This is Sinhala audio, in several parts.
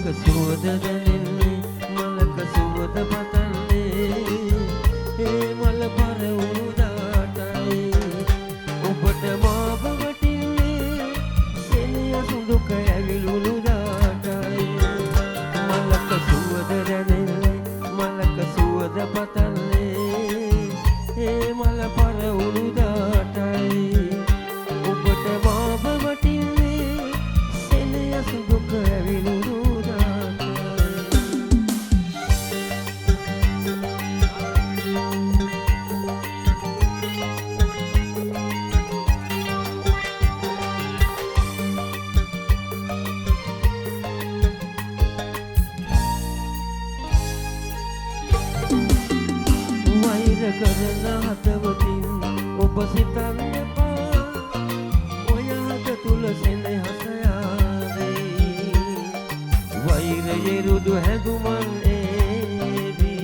මලක සුවඳ දැනෙන්නේ මලක සුවඳ පතන්නේ ඒ මල පරවුණු දාටයි ඔබට මාව වටින්නේ සෙනෙහසු දුක ඇවිලුණු දාටයි මලක සුවඳ දැනෙන්නේ මලක සුවඳ පතන්නේ ඒ මල පරවුණු දාටයි ඔබට මාව වටින්නේ සෙනෙහසු දුක ඇවිලුණු කරන හදවතින් ඔබ සිතන්න එපා ඔය හද තුල සෙනෙහස යාවේ වෛරයේ රුදු හැඟුමන් ඒවි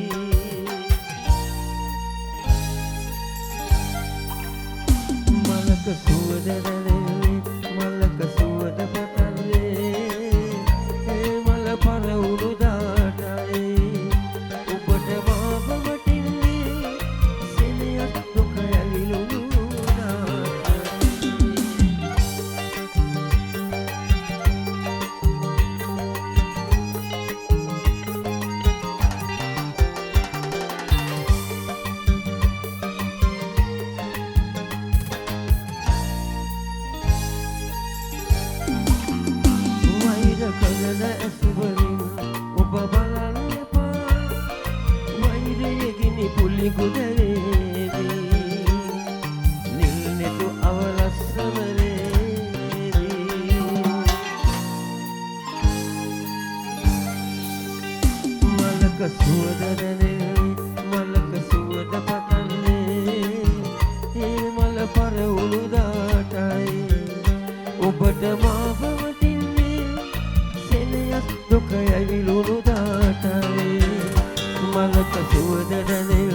මලක සුවඳ දැනෙන්නේ මලක සුවඳ පතන්නේ ඒ මල පරවුණු දාටයි ඔබට මාව කලන ඇසුවරින් ඔබ බලන්න එපා වෛරයේ ගිනි පුලි කුදරේවි නිල් නෙතු අවලස්සමරේවි මලක සුවඳ දැනෙන්නේ මලක සුවඳ පතන්නේ ඒ මල පරවුණු දාටයි ඔබට මාව දුක ඇවිලුණු දාටයි මලක සුවඳ දැනෙන්නේ